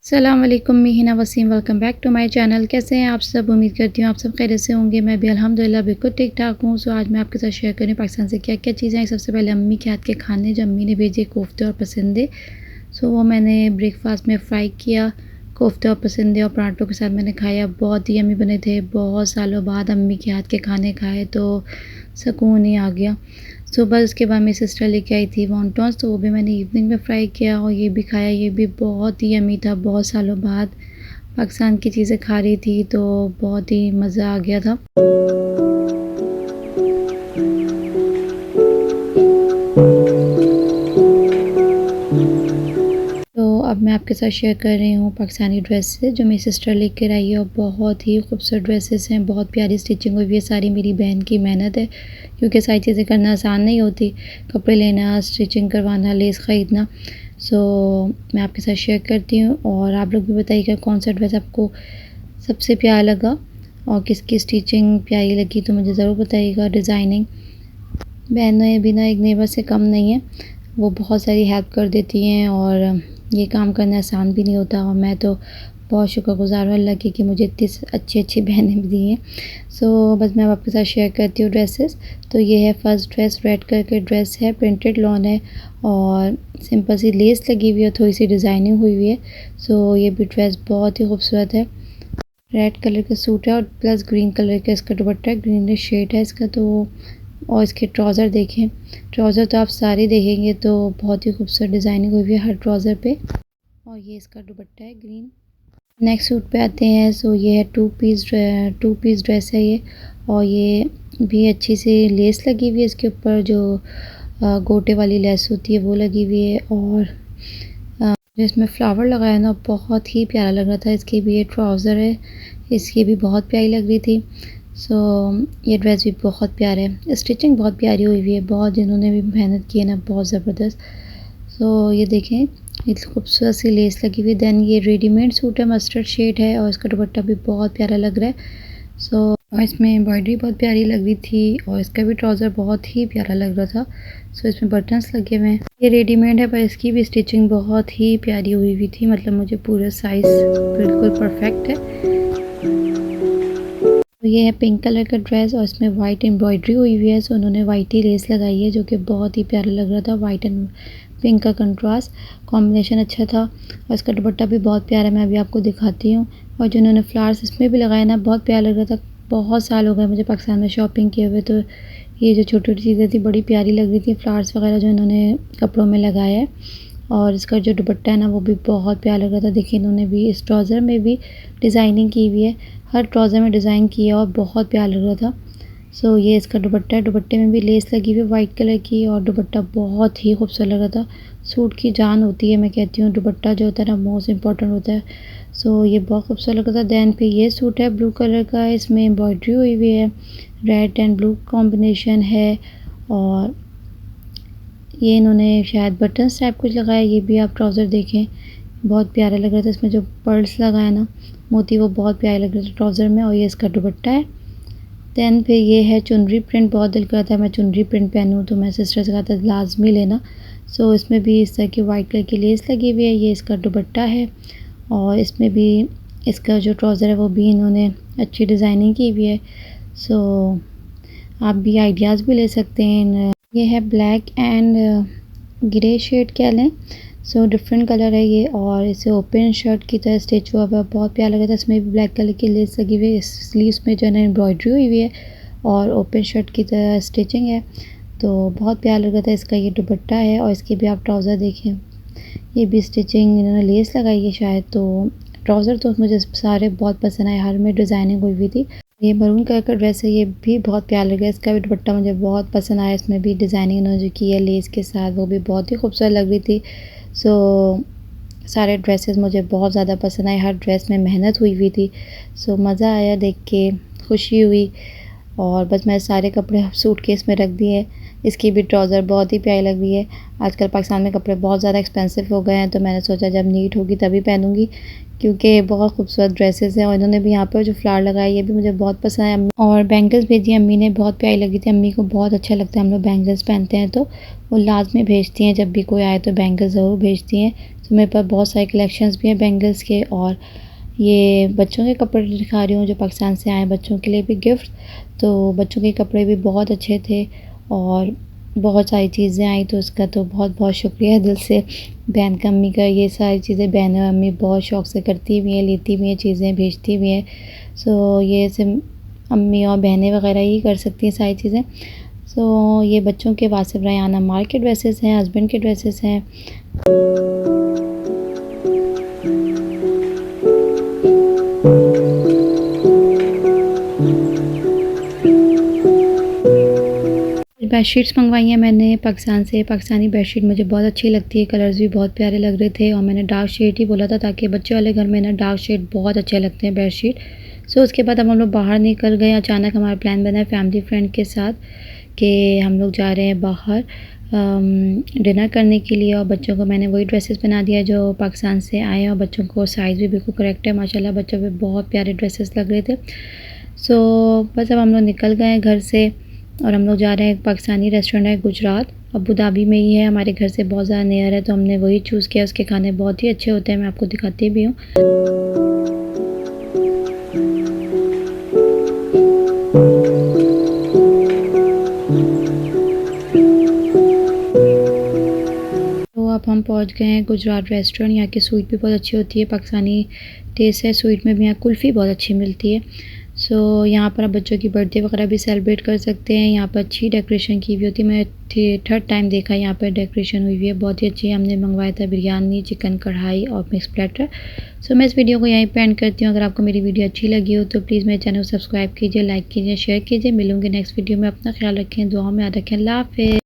अस्सलाम वालेकुम, मैं Hina Waseem. Welcome back to my channel. कैसे हैं आप सब? उम्मीद करती हूँ आप सब खैरियत से होंगे। मैं भी अल्हम्दुलिल्लाह बिल्कुल ठीक-ठाक हूँ। सो आज मैं आपके साथ शेयर करूँ पाकिस्तान से क्या-क्या चीज़ें आई। सबसे पहले अम्मी के हाथ के खाने जो अम्मी ने भेजे कोफ्ते और पसंदे। सो वो मैंने ब्रेकफ़ास्ट में फ्राई किया, कोफ्ते और पसंदे और पराठों के साथ मैंने खाया। बहुत ही यम्मी बने थे। बहुत सालों बाद अम्मी के हाथ के खाने खाए तो सुकून ही आ गया। सुबह उसके बाद मेरी सिस्टर लेके आई थी वॉन्टॉन्स, तो वो भी मैंने इवनिंग में फ्राई किया और ये भी खाया। ये भी बहुत ही यम्मी था। बहुत सालों बाद पाकिस्तान की चीज़ें खा रही थी तो बहुत ही मज़ा आ गया था। तो अब मैं आपके साथ शेयर कर रही हूँ पाकिस्तानी ड्रेसेस जो मेरी सिस्टर लेकर आई है और बहुत ही खूबसूरत ड्रेसेस हैं। बहुत प्यारी स्टिचिंग हुई हुई है। सारी मेरी बहन की मेहनत है क्योंकि सारी चीज़ें करना आसान नहीं होती। कपड़े लेना, स्टिचिंग करवाना, लेस ख़रीदना। सो मैं आपके साथ शेयर करती हूँ और आप लोग भी बताइएगा कौन सा ड्रेस आपको सबसे प्यारा लगा और किसकी स्टिचिंग प्यारी लगी तो मुझे ज़रूर बताइएगा। डिज़ाइनिंग बहनें भी ना एक नेबर से कम नहीं है। वो बहुत सारी हेल्प कर देती हैं और ये काम करना आसान भी नहीं होता और मैं तो बहुत शुक्रगुज़ार हूँ अल्लाह की कि मुझे इतनी अच्छी बहनें भी दी हैं। सो बस मैं आपके साथ शेयर करती हूँ ड्रेसेस। तो ये है फर्स्ट ड्रेस, रेड कलर की ड्रेस है, प्रिंटेड लॉन है और सिंपल सी लेस लगी हुई है, थोड़ी सी डिज़ाइनिंग हुई हुई है। सो ये भी ड्रेस बहुत ही खूबसूरत है। रेड कलर का सूट है और प्लस ग्रीन कलर का इसका दुपट्टा है, ग्रीनिश शेड है इसका। तो और इसके ट्राउज़र देखें, ट्राउज़र तो आप सारे देखेंगे तो बहुत ही खूबसूरत डिज़ाइनिंग हुई हुई है हर ट्राउज़र पे। और ये इसका दुपट्टा है ग्रीन। नेक्स्ट सूट पे आते हैं। सो ये है टू पीस ड्रेस है ये और ये भी अच्छी सी लेस लगी हुई है इसके ऊपर जो गोटे वाली लेस होती है वो लगी हुई है और इसमें फ्लावर लगाया ना बहुत ही प्यारा लग रहा था। इसकी भी ये ट्राउज़र है, इसकी भी बहुत प्यारी लग रही थी। सो ये ड्रेस भी बहुत प्यारा है। स्टिचिंग बहुत प्यारी हुई हुई है, बहुत इन्होंने भी मेहनत की है ना, बहुत ज़बरदस्त। सो ये देखें इतनी खूबसूरत सी लेस लगी हुई। दैन ये रेडीमेड सूट है, मस्टर्ड शेड है और इसका दुपट्टा भी बहुत प्यारा लग रहा है। सो और इसमें एम्ब्रॉयडरी बहुत प्यारी लग रही थी और इसका भी ट्राउज़र बहुत ही प्यारा लग रहा था। सो इसमें बटन्स लगे हुए हैं। ये रेडीमेड है पर इसकी भी स्टिचिंग बहुत ही प्यारी हुई हुई थी, मतलब मुझे पूरा साइज़ बिल्कुल परफेक्ट है। तो ये है पिंक कलर का ड्रेस और इसमें वाइट एम्ब्रॉयडरी हुई हुई है। सो उन्होंने वाइट ही लेस लगाई है जो कि बहुत ही प्यारा लग रहा था। वाइट एंड पिंक का कंट्रास्ट कॉम्बिनेशन अच्छा था और इसका दुपट्टा भी बहुत प्यारा है, मैं अभी आपको दिखाती हूँ। और जो उन्होंने फ्लावर्स इसमें भी लगाए ना बहुत प्यारा लग रहा था। बहुत साल हो गए मुझे पाकिस्तान में शॉपिंग किए हुए, तो ये जो छोटी छोटी चीज़ें थी बड़ी प्यारी लग रही थी। फ्लावर्स वगैरह जो इन्होंने कपड़ों में लगाया है और इसका जो दुपट्टा है ना वो भी बहुत प्यारा लग रहा था। देखिए इन्होंने भी इस ट्राउज़र में भी डिज़ाइनिंग की हुई है, हर ट्राउज़र में डिज़ाइन किया और बहुत प्यारा लग रहा था। सो ये इसका दुपट्टा है, दुपट्टे में भी लेस लगी हुई है वाइट कलर की और दुपट्टा बहुत ही खूबसूरत लग रहा था। सूट की जान होती है, मैं कहती हूँ दुपट्टा जो होता है ना मोस्ट इम्पॉर्टेंट होता है। सो ये बहुत खूबसूरत लग रहा था। दैन पे ये सूट है ब्लू कलर का, इसमें एम्ब्रॉयडरी हुई हुई है, रेड एंड ब्लू कॉम्बिनेशन है और ये इन्होंने शायद बटन्स टाइप कुछ लगाया। ये भी आप ट्राउज़र देखें बहुत प्यारा लग रहा था। इसमें जो पर्ल्स लगाया ना मोती वो बहुत प्यारे लग रहे थे ट्राउज़र में और ये इसका दुपट्टा है। दैन फिर ये है चुनरी प्रिंट, बहुत दिल करता है मैं चुनरी प्रिंट पहनूँ तो मैं सिस्टर से कहा था लाजमी लेना। सो इसमें भी इस तरह की वाइट कलर की लेस लगी हुई है। ये इसका दुपट्टा है और इसमें भी इसका जो ट्राउज़र है वो भी इन्होंने अच्छी डिज़ाइनिंग की हुई है। सो आप भी आइडियाज़ भी ले सकते हैं। ये है ब्लैक एंड ग्रे शेड कह लें। सो डिफरेंट कलर है ये और इसे ओपन शर्ट की तरह स्टिच हुआ हुआ बहुत प्यारा लगा था। इसमें भी ब्लैक कलर की लेस लगी हुई है, स्लीव्स में जो है ना एम्ब्रॉयडरी हुई हुई है और ओपन शर्ट की तरह स्टिचिंग है तो बहुत प्यारा लग रहा था। इसका ये दुपट्टा है और इसके भी आप ट्राउज़र देखें, ये भी स्टिचिंग इन्होंने लेस लगाई है शायद। तो ट्राउज़र तो मुझे सारे बहुत पसंद आए, हर में डिज़ाइनिंग हुई हुई थी। ये मरून कलर का ड्रेस है, ये भी बहुत प्यारा लग रहा है। इसका भी दुपट्टा मुझे बहुत पसंद आया, इसमें भी डिज़ाइनिंग इन्होंने जो की है लेस के साथ वो भी बहुत ही खूबसूरत लग रही थी। सो सारे ड्रेसेस मुझे बहुत ज़्यादा पसंद आए, हर ड्रेस में मेहनत हुई हुई थी। सो मज़ा आया देख के, खुशी हुई और बस मैं सारे कपड़े सूटकेस में रख दिए इसकी भी ट्राउज़र बहुत ही प्यारी लग रही है। आजकल पाकिस्तान में कपड़े बहुत ज़्यादा एक्सपेंसिव हो गए हैं, तो मैंने सोचा जब नीड होगी तभी पहनूंगी, क्योंकि बहुत खूबसूरत ड्रेसेस हैं। और इन्होंने भी यहाँ पर जो फ्लावर लगाया ये भी मुझे बहुत पसंद है। अम्मी और बैंगल्स भेजी अम्मी ने, बहुत प्यारी लगी थी। अम्मी को बहुत अच्छा लगता है हम लोग बैंगल्स पहनते हैं, तो वो लाजमी भेजती हैं, जब भी कोई आए तो बैंगल्स ज़रूर भेजती हैं। तो मेरे पास बहुत सारे कलेक्शंस भी हैं बैंगल्स के। और ये बच्चों के कपड़े दिखा रही हूँ जो पाकिस्तान से आए, बच्चों के लिए भी गिफ्ट। तो बच्चों के कपड़े भी बहुत अच्छे थे और बहुत सारी चीज़ें आई, तो उसका तो बहुत बहुत शुक्रिया दिल से बहन का, अम्मी का। ये सारी चीज़ें बहन और अम्मी बहुत शौक़ से करती भी हैं, लेती भी हैं चीज़ें, भेजती भी हैं। सो ये सिर्फ अम्मी और बहनें वगैरह ही कर सकती हैं सारी चीज़ें। सो ये बच्चों के वासिफ रयान अम्मार के ड्रेसेस हैं, हस्बैंड के ड्रेसेस हैं। बेडशीट्स मंगवाई हैं मैंने पाकिस्तान से। पाकिस्तानी बेडशीट मुझे बहुत अच्छी लगती है, कलर्स भी बहुत प्यारे लग रहे थे। और मैंने डार्क शेड ही बोला था, ताकि बच्चे वाले घर में ना डार्क शेड बहुत अच्छे लगते हैं बेडशीट। सो उसके बाद अब हम लोग बाहर निकल गए। अचानक हमारा प्लान बना है फैमिली फ्रेंड के साथ कि हम लोग जा रहे हैं बाहर डिनर करने के लिए। और बच्चों को मैंने वही ड्रेसेस बना दिया जो पाकिस्तान से आए हैं, और बच्चों को साइज़ भी बिल्कुल करेक्ट है माशाल्लाह। बच्चों पे बहुत प्यारे ड्रेसेस लग रहे थे। सो बस अब हम लोग निकल गए हैं घर से, और हम लोग जा रहे हैं एक पाकिस्तानी रेस्टोरेंट है गुजरात, अबू धाबी में ही है, हमारे घर से बहुत ज़्यादा नियर है, तो हमने वही चूज़ किया। उसके खाने बहुत ही अच्छे होते हैं, मैं आपको दिखाती भी हूँ। तो अब हम पहुँच गए हैं गुजरात रेस्टोरेंट। यहाँ की स्वीट भी बहुत अच्छी होती है, पाकिस्तानी टेस्ट है स्वीट में भी। यहाँ कुल्फ़ी बहुत अच्छी मिलती है। सो यहाँ पर आप बच्चों की बर्थडे वगैरह भी सेलिब्रेट कर सकते हैं। यहाँ पर अच्छी डेकोरेशन की हुई होती है। मैं थर्ड टाइम देखा यहाँ पर डेकोरेशन हुई हुई है, बहुत ही अच्छी। हमने मंगवाया था बिरयानी, चिकन कढ़ाई और मिक्स प्लेटर। सो मैं इस वीडियो को यहीं पे एंड करती हूँ। अगर आपको मेरी वीडियो अच्छी लगी हो तो प्लीज़ मेरे चैनल को सब्सक्राइब कीजिए, लाइक कीजिए, शेयर कीजिए। मिलूँगी नेक्स्ट वीडियो में। अपना ख्याल रखें, दुआ में याद रखें। अल्लाह हाफ़िज़।